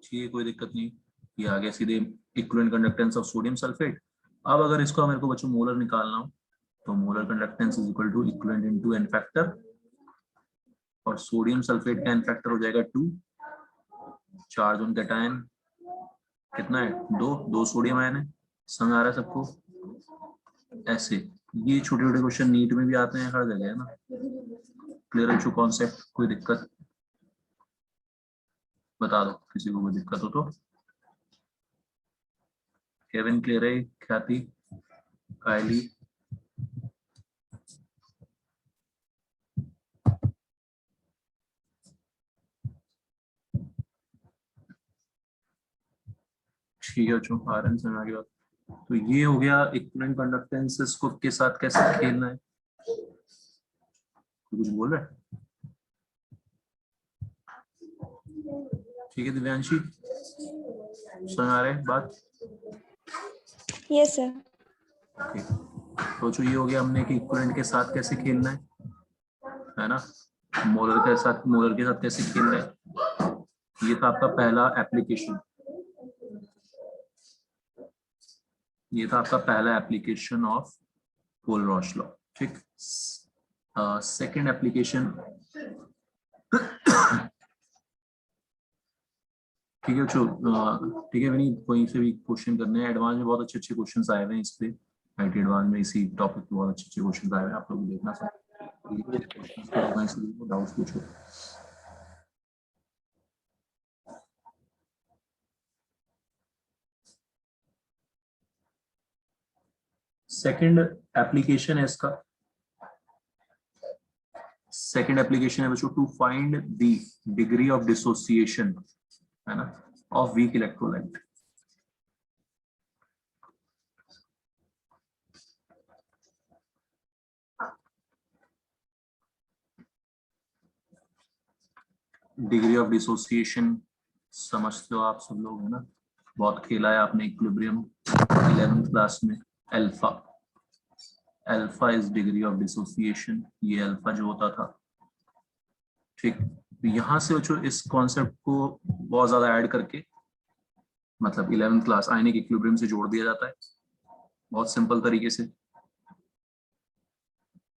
ठीक है, कोई दिक्कत नहीं। ये आ गया सीधे equivalent conductance of sodium sulphate. अब अगर इसको मेरे को बच्चों मोलर निकालना हो, तो molar conductance is equal to equivalent into N factor, और सोडियम सल्फेट का एन फैक्टर हो जाएगा 2, चार्ज ऑन कैटायन कितना है, 2 सोडियम आयन है। समझ आ रहा है सबको? ऐसे ये छोटे छोटे क्वेश्चन नीट में भी आते हैं, हर जगह है ना। क्लियर है कॉन्सेप्ट? कोई दिक्कत बता दो किसी को कोई दिक्कत हो तो। केविन क्लियर है? ख्याति, कायली, ठीक है बच्चों, आरएन से आगे बात। तो ये हो गया इक्विवेलेंट कंडक्टेंसेस को के साथ कैसे खेलना है। कुछ बोल रहे हैं? ठीक है दिव्यांशी, समझ आ रहा है बात? Yes sir. ओके, तो जो ये हो गया हमने कि इक्विवेलेंट के साथ कैसे खेलना है ना, मोलर के साथ कैसे खेलना है। ये था आपका पहला एप्लीकेशन, ये था आपका पहला एप्लीकेशन ऑफ कोलरॉश लॉ, ठीक। सेकंड एप्लीकेशन, ठीक है बच्चों, ठीक है विनीत, कोई से भी क्वेश्चन करने हैं एडवांस में, बहुत अच्छे अच्छे क्वेश्चन आए हुए हैं इस पे, आईटी एडवांस में इसी टॉपिक पे बहुत अच्छे अच्छे क्वेश्चन आए हुए हैं, आप लोग देखना सब डाउट्स पूछो। सेकंड एप्लीकेशन है इसका, सेकंड एप्लीकेशन है बच्चों, to find the degree of dissociation, है ना, of weak electrolyte. Degree of dissociation समझते हो आप सब लोग, है ना, बहुत खेला है आपने इक्विलिब्रियम 11th क्लास में। Alpha, alpha is degree of dissociation, ये अल्फा जो होता था, ठीक। तो यहाँ से बच्चों इस कॉन्सेप्ट को बहुत ज्यादा ऐड करके, मतलब 11th क्लास आयनिक इक्विलिब्रियम से जोड़ दिया जाता है बहुत सिंपल तरीके से।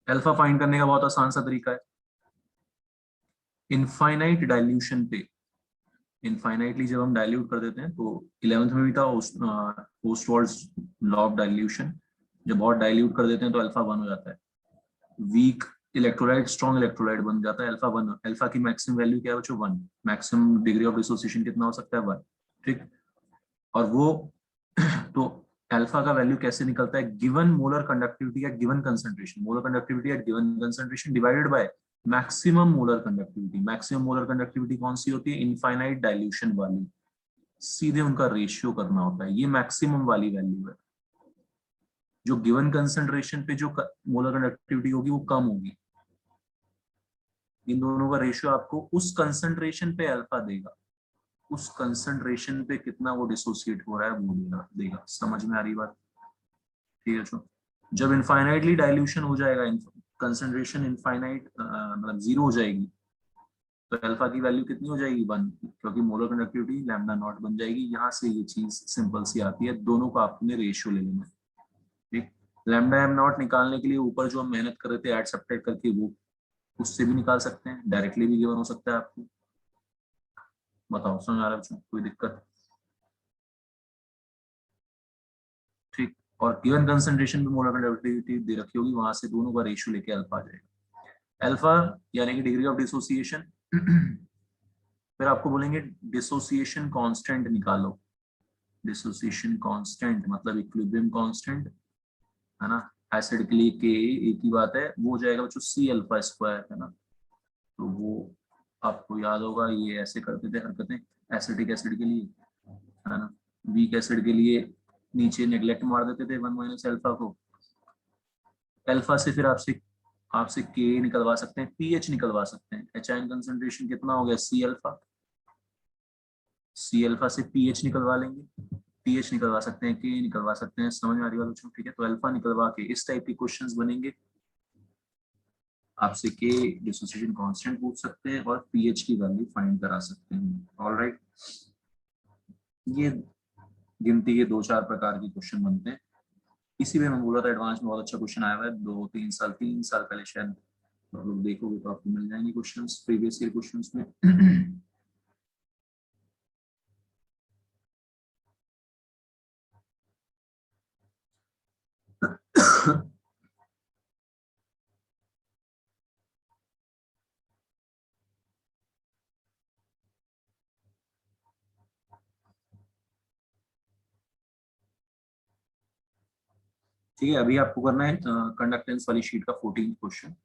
अल्फा फाइंड करने का बहुत आसान सा तरीका है, इनफाइनाइट डाइल्यूशन पे, इनफाइनाइटली जब हम डाइल्यूट कर देते हैं, तो 11th में भी था ओस्टवाल्ड्स लॉ ऑफ डाइल्यूशन, जब बहुत डाइल्यूट कर देते हैं तो अल्फा 1 हो जाता है, वीक इलेक्ट्रोलाइट स्ट्रॉन्ग इलेक्ट्रोलाइट बन जाता है अल्फा 1। अल्फा की मैक्सिमम वैल्यू क्या है बच्चों, 1। मैक्सिमम डिग्री ऑफ डिसोसिएशन कितना हो सकता है, 1, ठीक। और वो तो अल्फा का वैल्यू कैसे निकलता है, given molar conductivity eight given concentration, molar conductivity eight given concentration divided by maximum molar conductivity. Maximum molar conductivity कौन सी होती है, इनफाइनाइट डाइल्यूशन वाली, सीधे उनका रेशियो करना होता है, ये मैक्सिमम वाली वैल्यू है, जो गिवन कंसंट्रेशन पे जो मोलर कंडक्टिविटी होगी वो कम होगी। इन दोनों का रेशियो आपको उस कंसंट्रेशन पे अल्फा देगा, उस कंसंट्रेशन पे कितना वो डिसोसिएट हो रहा है वो देगा। समझ में आ रही बात? ठीक है। जब इनफाइनाइटली डाइल्यूशन हो जाएगा, कंसंट्रेशन इनफाइनाइट मतलब जीरो हो जाएगी, तो अल्फा की वैल्यू कितनी हो जाएगी? 1, क्योंकि मोलर कंडक्टिविटी लैम्डा नॉट बन जाएगी। यहाँ से ये चीज सिंपल सी आती है, दोनों का आपने रेशियो ले लेना। ठीक, लैम्डा एम नॉट निकालने के लिए ऊपर जो हम मेहनत कर रहे थे ऐड सब्ट्रैक्ट करके, वो उससे भी निकाल सकते हैं, डायरेक्टली भी गिवन हो सकता है आपको। बताओ, समझ आ रहा है? कोई दिक्कत? ठीक, और गिवन कंसंट्रेशन पे मोलर कंडक्टिविटी दे रखी होगी, वहां से दोनों का रेशियो लेके अल्फा आ जाएगा। अल्फा यानी कि डिग्री ऑफ डिसोसिएशन। फिर आपको बोलेंगे डिसोसिएशन कांस्टेंट निकालो। डिसोसिएशन कांस्टेंट मतलब इक्विलिब्रियम कांस्टेंट, है ना। एसिड के लिए के एक ही बात है, वो हो जाएगा बच्चों सी अल्फा स्क्वायर, है ना। तो वो आपको याद होगा, ये ऐसे करते थे हरकतें एसिडिक एसिड के लिए, है ना। वीक एसिड के लिए नीचे नेग्लेक्ट मार देते थे 1 माइनस अल्फा को। अल्फा से फिर आपसे आपसे के निकलवा सकते हैं, पीएच निकलवा सकते हैं। एच आयन कंसंट्रेशन कितना हो गया? C alpha. सी अल्फा से पीएच निकलवा लेंगे, पीएच निकलवा सकते हैं, के निकलवा सकते हैं। समझ में आ रही बात बच्चों? ठीक है, तो अल्फा निकलवा के इस टाइप के क्वेश्चंस बनेंगे। आपसे के डिसोसिएशन कांस्टेंट पूछ सकते हैं और पीएच की वैल्यू फाइंड करा सकते हैं। ऑलराइट, ये गिनती के 2-4 प्रकार के क्वेश्चन बनते हैं। इसी में मैं बोला था एडवांस में बहुत अच्छा क्वेश्चन आया हुआ है, 2-3 साल पहले शायद। आप लोग देखोगे तो आपको मिल जाएंगे क्वेश्चंस प्रीवियस ईयर क्वेश्चंस में। ठीक है, अभी आपको करना है कंडक्टेंस वाली शीट का 14 क्वेश्चन।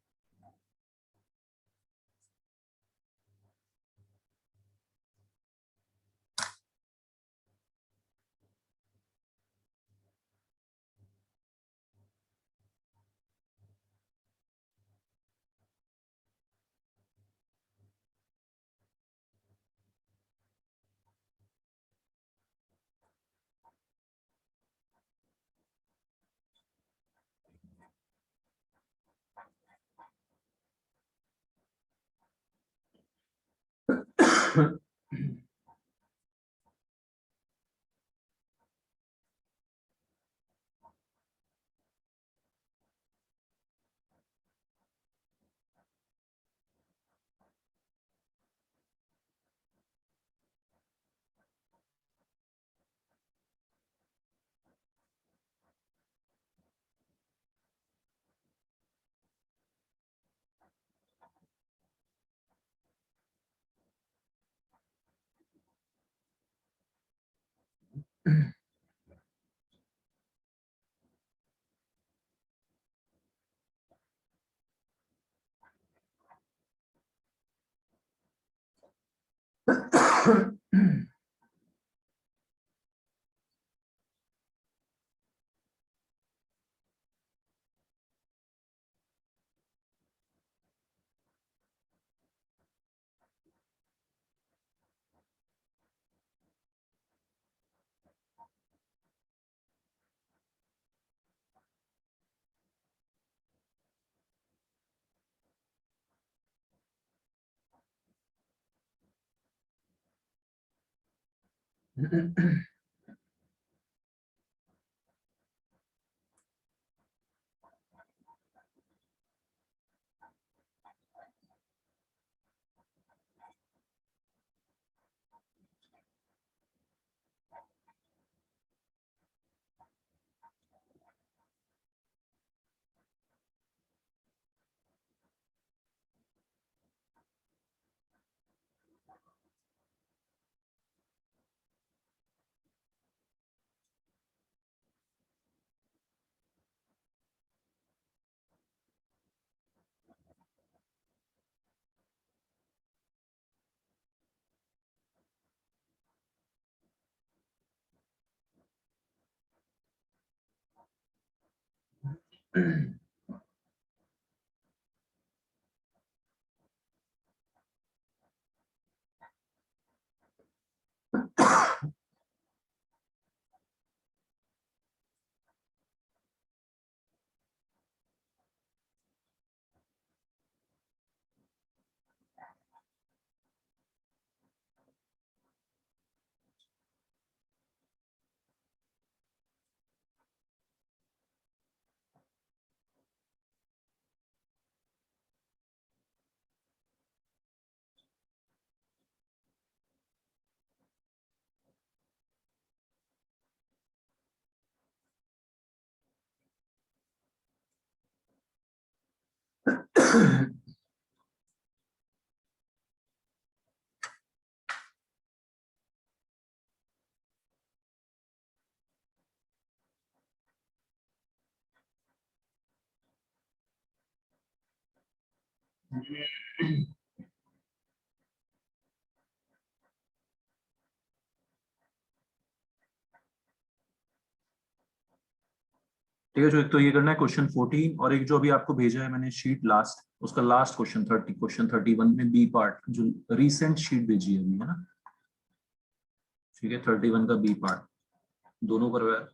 ठीक है, जो एक तो ये करना है क्वेश्चन 14, और एक जो अभी आपको भेजा है मैंने शीट लास्ट, उसका लास्ट क्वेश्चन 30, क्वेश्चन 31 में बी पार्ट, जो रीसेंट शीट भेजी है अभी, है ना। ठीक है, 31 का बी पार्ट दोनों करवाया।